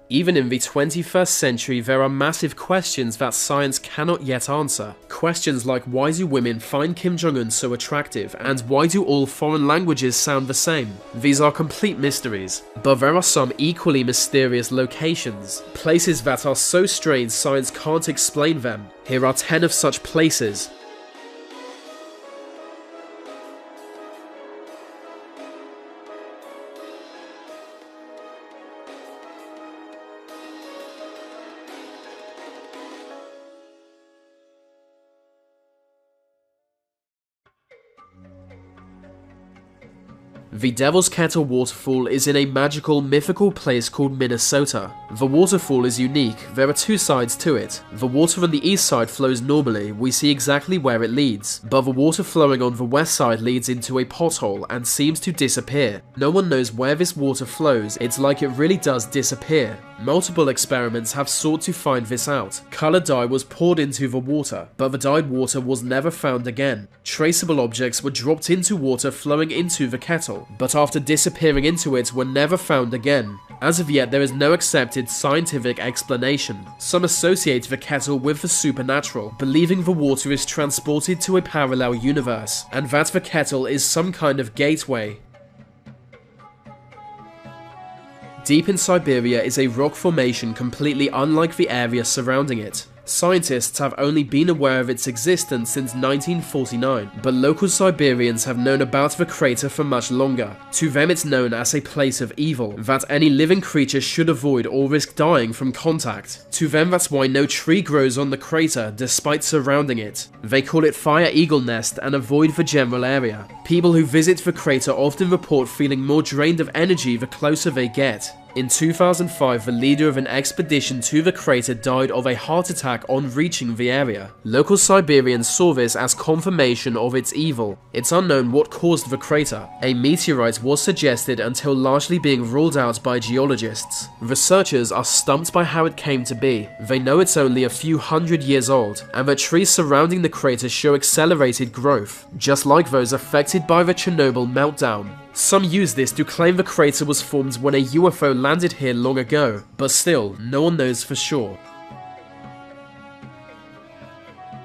Even in the 21st century, there are massive questions that science cannot yet answer. Questions like, why do women find Kim Jong-un so attractive, and why do all foreign languages sound the same? These are complete mysteries. But there are some equally mysterious locations, places that are so strange science can't explain them. Here are 10 of such places. The Devil's Kettle waterfall is in a magical, mythical place called Minnesota. The waterfall is unique. There are two sides to it. The water on the east side flows normally, we see exactly where it leads, but the water flowing on the west side leads into a pothole and seems to disappear. No one knows where this water flows, it's like it really does disappear. Multiple experiments have sought to find this out. Color dye was poured into the water, but the dyed water was never found again. Traceable objects were dropped into water flowing into the kettle, but after disappearing into it were never found again. As of yet, there is no accepted scientific explanation. Some associate the kettle with the supernatural, believing the water is transported to a parallel universe, and that the kettle is some kind of gateway. Deep in Siberia is a rock formation completely unlike the area surrounding it. Scientists have only been aware of its existence since 1949, but local Siberians have known about the crater for much longer. To them it's known as a place of evil, that any living creature should avoid or risk dying from contact. To them that's why no tree grows on the crater despite surrounding it. They call it Fire Eagle Nest and avoid the general area. People who visit the crater often report feeling more drained of energy the closer they get. In 2005, the leader of an expedition to the crater died of a heart attack on reaching the area. Local Siberians saw this as confirmation of its evil. It's unknown what caused the crater. A meteorite was suggested until largely being ruled out by geologists. Researchers are stumped by how it came to be. They know it's only a few hundred years old, and the trees surrounding the crater show accelerated growth, just like those affected by the Chernobyl meltdown. Some use this to claim the crater was formed when a UFO landed here long ago, but still, no one knows for sure.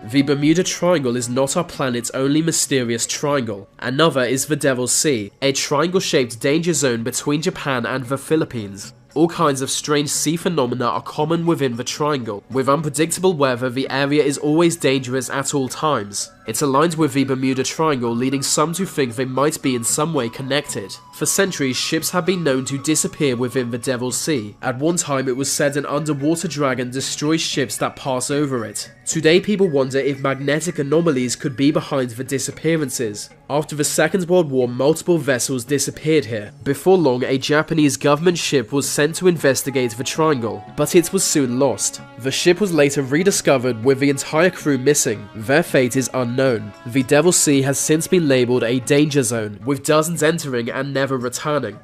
The Bermuda Triangle is not our planet's only mysterious triangle. Another is the Devil's Sea, a triangle-shaped danger zone between Japan and the Philippines. All kinds of strange sea phenomena are common within the triangle. With unpredictable weather, the area is always dangerous at all times. It's aligned with the Bermuda Triangle, leading some to think they might be in some way connected. For centuries, ships have been known to disappear within the Devil's Sea. At one time, it was said an underwater dragon destroys ships that pass over it. Today, people wonder if magnetic anomalies could be behind the disappearances. After the Second World War, multiple vessels disappeared here. Before long, a Japanese government ship was sent to investigate the triangle, but it was soon lost. The ship was later rediscovered with the entire crew missing. Their fate is unknown. The Devil's Sea has since been labelled a danger zone, with dozens entering and never returning.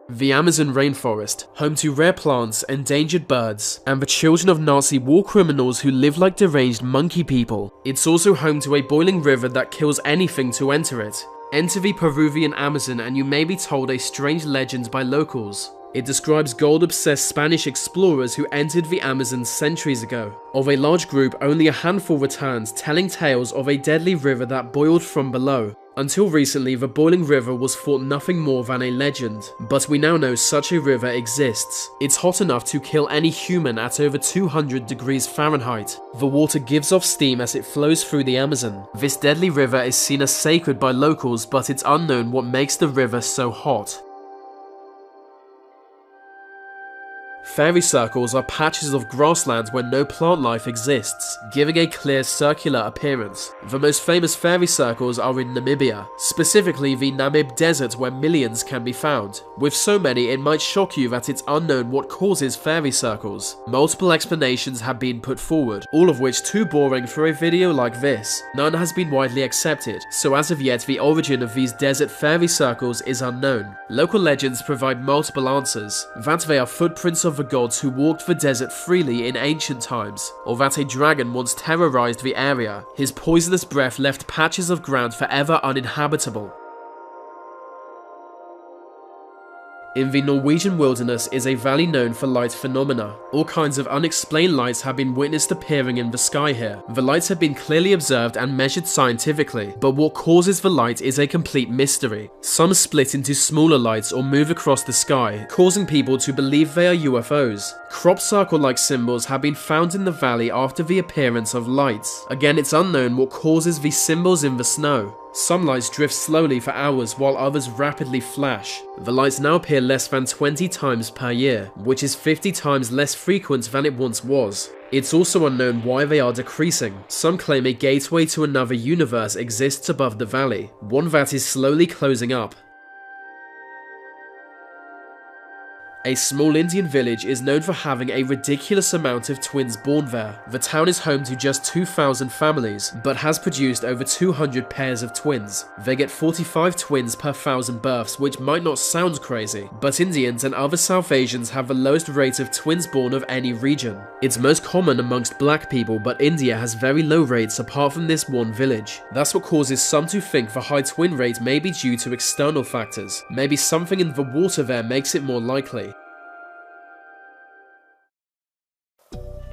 The Amazon rainforest, home to rare plants, endangered birds, and the children of Nazi war criminals who live like deranged monkey people. It's also home to a boiling river that kills anything to enter it. Enter the Peruvian Amazon and you may be told a strange legend by locals. It describes gold-obsessed Spanish explorers who entered the Amazon centuries ago. Of a large group, only a handful returned, telling tales of a deadly river that boiled from below. Until recently, the boiling river was thought nothing more than a legend, but we now know such a river exists. It's hot enough to kill any human at over 200 degrees Fahrenheit. The water gives off steam as it flows through the Amazon. This deadly river is seen as sacred by locals, but it's unknown what makes the river so hot. Fairy circles are patches of grassland where no plant life exists, giving a clear circular appearance. The most famous fairy circles are in Namibia, specifically the Namib Desert where millions can be found. With so many, it might shock you that it's unknown what causes fairy circles. Multiple explanations have been put forward, all of which too boring for a video like this. None has been widely accepted, so as of yet the origin of these desert fairy circles is unknown. Local legends provide multiple answers, that they are footprints of the gods who walked the desert freely in ancient times, or that a dragon once terrorized the area. His poisonous breath left patches of ground forever uninhabitable. In the Norwegian wilderness is a valley known for light phenomena. All kinds of unexplained lights have been witnessed appearing in the sky here. The lights have been clearly observed and measured scientifically, but what causes the light is a complete mystery. Some split into smaller lights or move across the sky, causing people to believe they are UFOs. Crop circle-like symbols have been found in the valley after the appearance of lights. Again, it's unknown what causes these symbols in the snow. Some lights drift slowly for hours while others rapidly flash. The lights now appear less than 20 times per year, which is 50 times less frequent than it once was. It's also unknown why they are decreasing. Some claim a gateway to another universe exists above the valley, one that is slowly closing up. A small Indian village is known for having a ridiculous amount of twins born there. The town is home to just 2,000 families, but has produced over 200 pairs of twins. They get 45 twins per 1,000 births, which might not sound crazy, but Indians and other South Asians have the lowest rate of twins born of any region. It's most common amongst black people, but India has very low rates apart from this one village. That's what causes some to think the high twin rate may be due to external factors. Maybe something in the water there makes it more likely.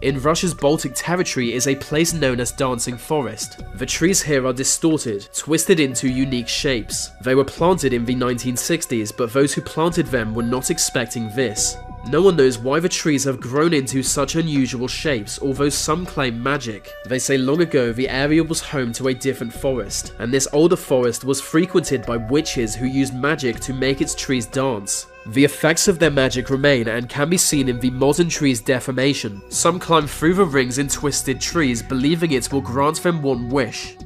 In Russia's Baltic territory is a place known as Dancing Forest. The trees here are distorted, twisted into unique shapes. They were planted in the 1960s, but those who planted them were not expecting this. No one knows why the trees have grown into such unusual shapes, although some claim magic. They say long ago the area was home to a different forest, and this older forest was frequented by witches who used magic to make its trees dance. The effects of their magic remain and can be seen in the modern tree's deformation. Some climb through the rings in twisted trees, believing it will grant them one wish.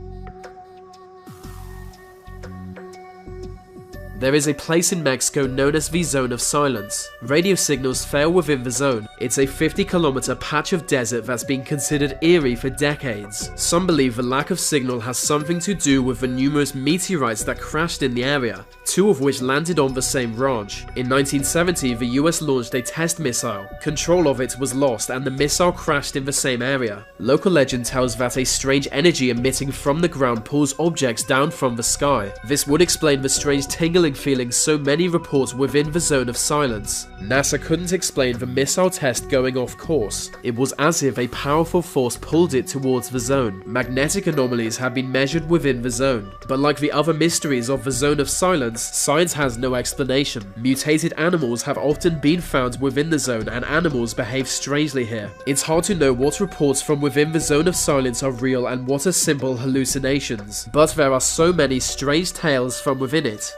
There is a place in Mexico known as the Zone of Silence. Radio signals fail within the zone. It's a 50-kilometer patch of desert that's been considered eerie for decades. Some believe the lack of signal has something to do with the numerous meteorites that crashed in the area, 2 of which landed on the same ranch. In 1970, the US launched a test missile. Control of it was lost and the missile crashed in the same area. Local legend tells that a strange energy emitting from the ground pulls objects down from the sky. This would explain the strange tingling feeling so many report within the Zone of Silence. NASA couldn't explain the missile test going off course. It was as if a powerful force pulled it towards the zone. Magnetic anomalies have been measured within the zone, but like the other mysteries of the Zone of Silence, science has no explanation. Mutated animals have often been found within the zone and animals behave strangely here. It's hard to know what reports from within the Zone of Silence are real and what are simple hallucinations, but there are so many strange tales from within it.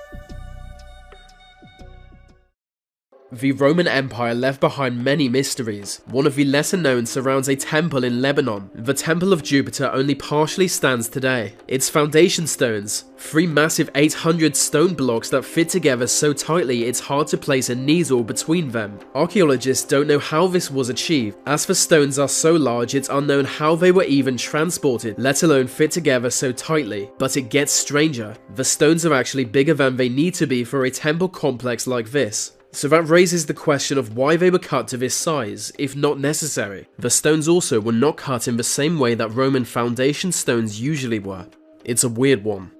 The Roman Empire left behind many mysteries. One of the lesser known surrounds a temple in Lebanon. The Temple of Jupiter only partially stands today. Its foundation stones, 3 massive 800 stone blocks that fit together so tightly it's hard to place a needle between them. Archaeologists don't know how this was achieved. As the stones are so large, it's unknown how they were even transported, let alone fit together so tightly. But it gets stranger. The stones are actually bigger than they need to be for a temple complex like this. So that raises the question of why they were cut to this size, if not necessary. The stones also were not cut in the same way that Roman foundation stones usually were. It's a weird one.